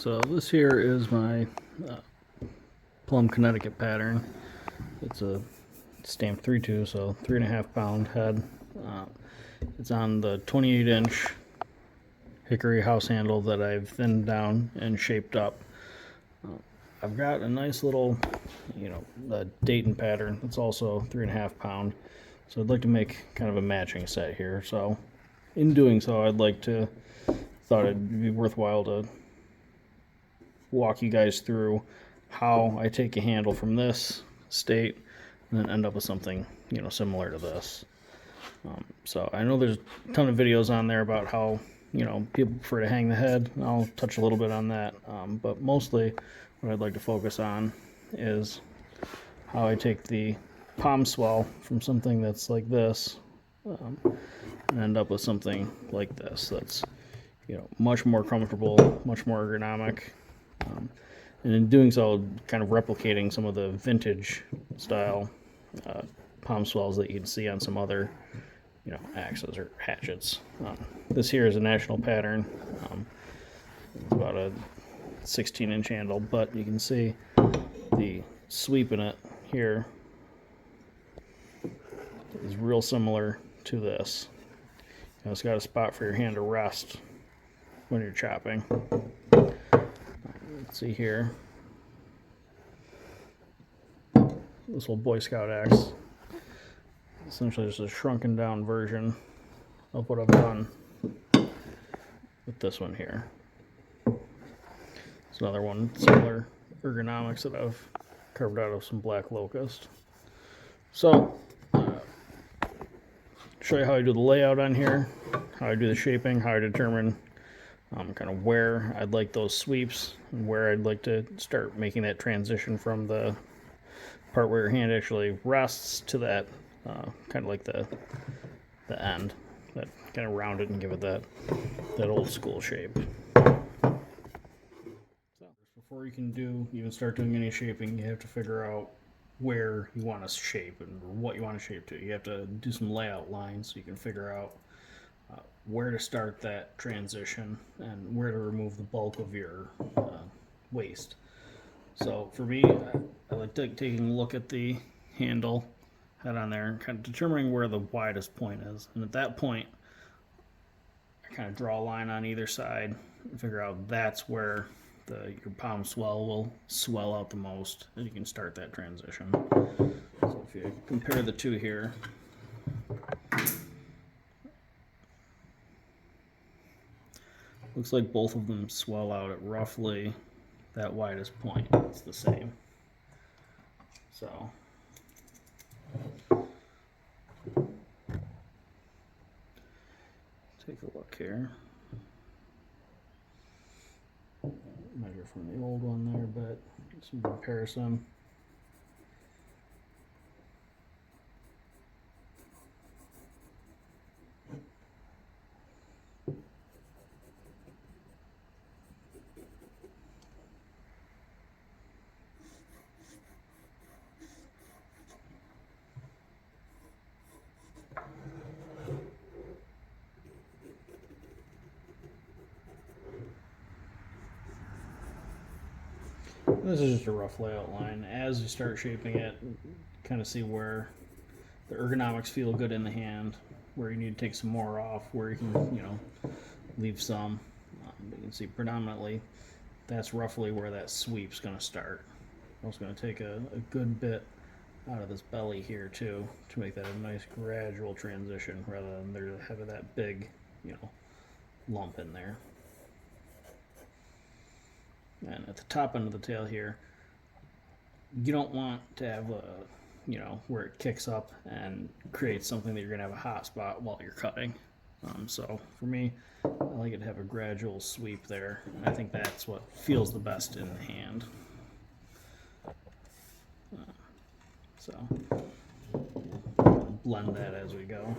So this here is my Plum Connecticut pattern. It's a stamped 3/2, so 3.5 pound head. It's on the 28-inch hickory house handle that I've thinned down and shaped up. I've got a nice little, a Dayton pattern that's also 3.5 pound. So I'd like to make kind of a matching set here. So in doing so, thought it'd be worthwhile to walk you guys through how I take a handle from this state and then end up with something, similar to this. So I know there's a ton of videos on there about how, people prefer to hang the head. I'll touch a little bit on that, but mostly what I'd like to focus on is how I take the palm swell from something that's like this and end up with something like this that's, much more comfortable, much more ergonomic. And in doing so, kind of replicating some of the vintage style palm swells that you can see on some other, axes or hatchets. This here is a national pattern. It's about a 16-inch handle, but you can see the sweep in it here is real similar to this. It's got a spot for your hand to rest when you're chopping. Let's see here. This little Boy Scout axe. Essentially just a shrunken down version of what I've done with this one here. It's another one, similar ergonomics that I've carved out of some black locust. So, show you how I do the layout on here, how I do the shaping, how I determine kind of where I'd like those sweeps and where I'd like to start making that transition from the part where your hand actually rests to that kind of like the end, that kind of round it and give it that old school shape. So before you can even start doing any shaping, you have to figure out where you want to shape and what you want to shape to. You have to do some layout lines so you can figure out where to start that transition and where to remove the bulk of your waste. So for me, I like taking a look at the handle, head on there, and kind of determining where the widest point is. And at that point, I kind of draw a line on either side and figure out that's where your palm swell will swell out the most, and you can start that transition. So if you compare the two here, looks like both of them swell out at roughly that widest point. It's the same. So take a look here. Measure from the old one there, but some comparison. This is just a rough layout line. As you start shaping it, kind of see where the ergonomics feel good in the hand, where you need to take some more off, where you can, leave some. You can see predominantly that's roughly where that sweep's going to start. I'm also going to take a good bit out of this belly here too to make that a nice gradual transition rather than there having that big, lump in there. And at the top end of the tail here, you don't want to have where it kicks up and creates something that you're going to have a hot spot while you're cutting. So for me, I like it to have a gradual sweep there, and I think that's what feels the best in the hand. So blend that as we go.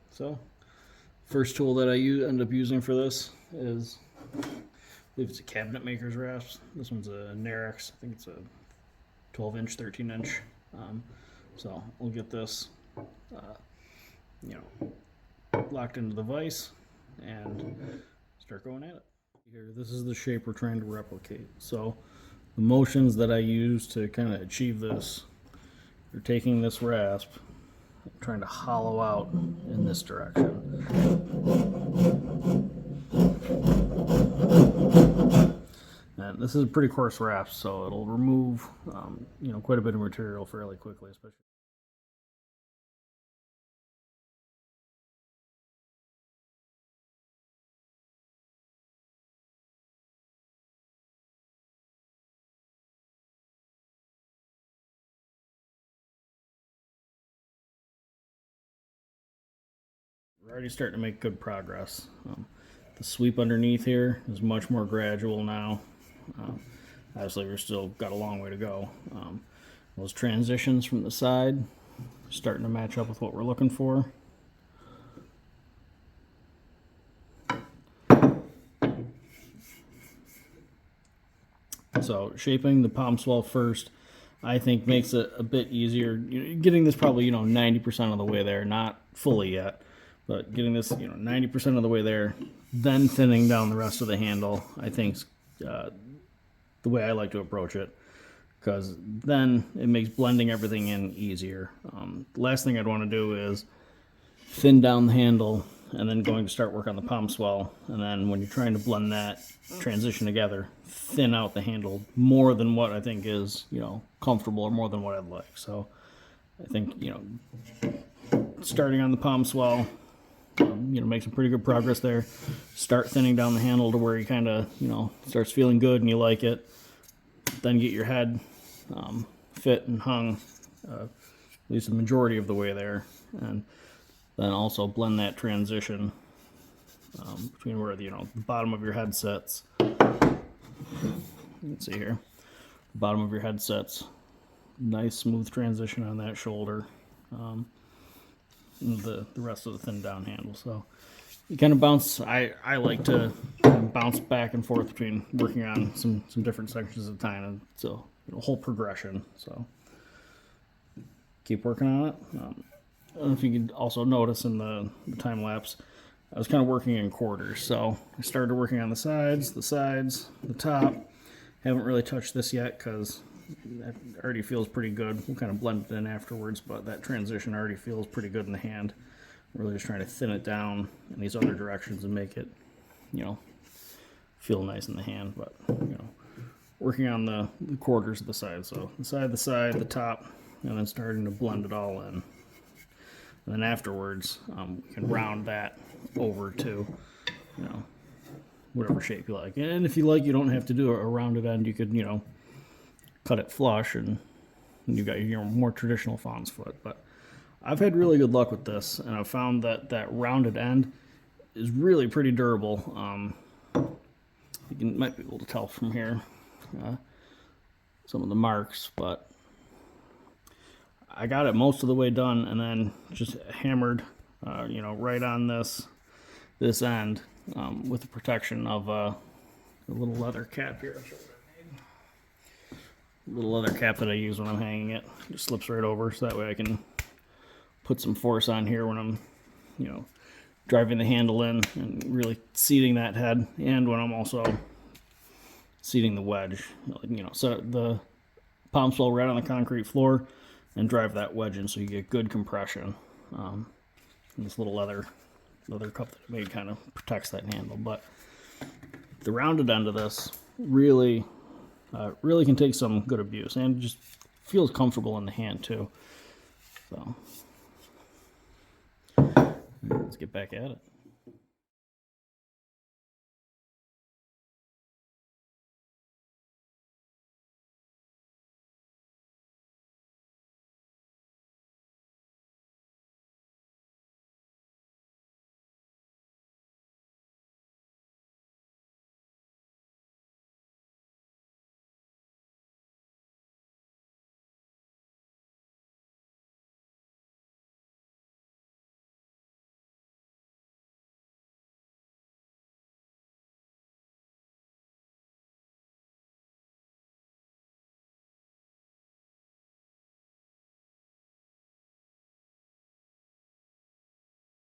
So first tool that I end up using for this is, I believe it's a cabinet maker's rasp. This one's a Narex. I think it's a 12-inch, 13-inch. So we'll get this, locked into the vise and start going at it. Here, this is the shape we're trying to replicate. So the motions that I use to kind of achieve this are taking this rasp, trying to hollow out in this direction. And this is a pretty coarse rasp, so it'll remove quite a bit of material fairly quickly, especially. We're already starting to make good progress. The sweep underneath here is much more gradual now. Obviously, we're still got a long way to go. Those transitions from the side are starting to match up with what we're looking for. So shaping the palm swell first, I think, makes it a bit easier. Getting this probably 90% of the way there, not fully yet, but getting this 90% of the way there, then thinning down the rest of the handle, I think, the way I like to approach it, because then it makes blending everything in easier. The last thing I'd want to do is thin down the handle and then going to start work on the palm swell, and then when you're trying to blend that transition together, thin out the handle more than what I think is comfortable, or more than what I'd like. So I think starting on the palm swell, make some pretty good progress there. Start thinning down the handle to where you kind of starts feeling good and you like it. Then get your head fit and hung at least the majority of the way there, and then also blend that transition between where the bottom of your head sits. Let's see here, the bottom of your head sits. Nice smooth transition on that shoulder. The rest of the thin down handle. So you kind of bounce. I like to kind of bounce back and forth between working on some different sections at a time, and so a whole progression. So keep working on it. I don't know if you can also notice in the time lapse, I was kind of working in quarters. So I started working on the sides, the top. Haven't really touched this yet because that already feels pretty good. We'll kind of blend it in afterwards, but that transition already feels pretty good in the hand. I'm really just trying to thin it down in these other directions and make it, feel nice in the hand. But, working on the quarters of the side. So the side, the top, and then starting to blend it all in. And then afterwards, we can round that over to, whatever shape you like. And if you like, you don't have to do a rounded end. You could, cut it flush, and you've got your more traditional fawn's foot. But I've had really good luck with this, and I've found that rounded end is really pretty durable. You might be able to tell from here some of the marks, but I got it most of the way done, and then just hammered, right on this end with the protection of a little leather cap here. Little leather cap that I use when I'm hanging it. Just slips right over, so that way I can put some force on here when I'm, driving the handle in and really seating that head, and when I'm also seating the wedge. Set the palm swell right on the concrete floor and drive that wedge in so you get good compression. And this little leather cup that I made kind of protects that handle. But the rounded end of this really can take some good abuse, and just feels comfortable in the hand too. So let's get back at it.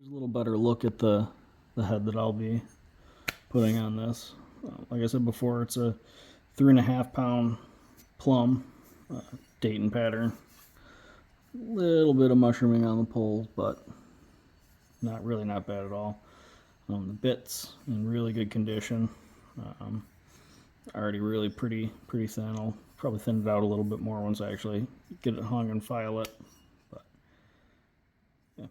Here's a little better look at the head that I'll be putting on this. Like I said before, it's a 3.5 pound plum Dayton pattern. Little bit of mushrooming on the poles, but not bad at all. The bit's in really good condition. Already really pretty thin. I'll probably thin it out a little bit more once I actually get it hung and file it. But yeah.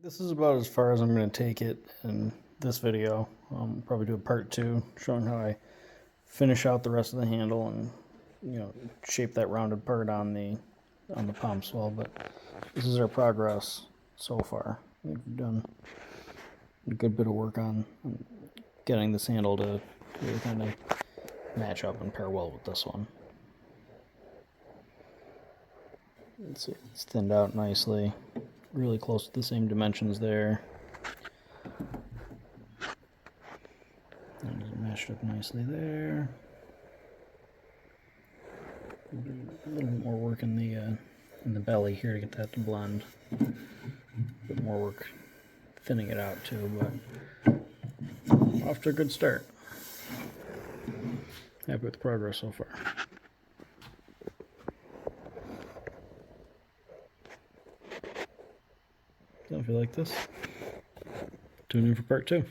This is about as far as I'm going to take it in this video. Probably do a part 2 showing how I finish out the rest of the handle and shape that rounded part on the palm swell. But this is our progress so far. We've done a good bit of work on getting this handle to really kind of match up and pair well with this one. Let's see, it's thinned out nicely. Really close to the same dimensions there. And it matched up nicely there. A little bit more work in the belly here to get that to blend. A bit more work thinning it out too, but off to a good start. Happy with the progress so far. So if you like this, tune in for part 2.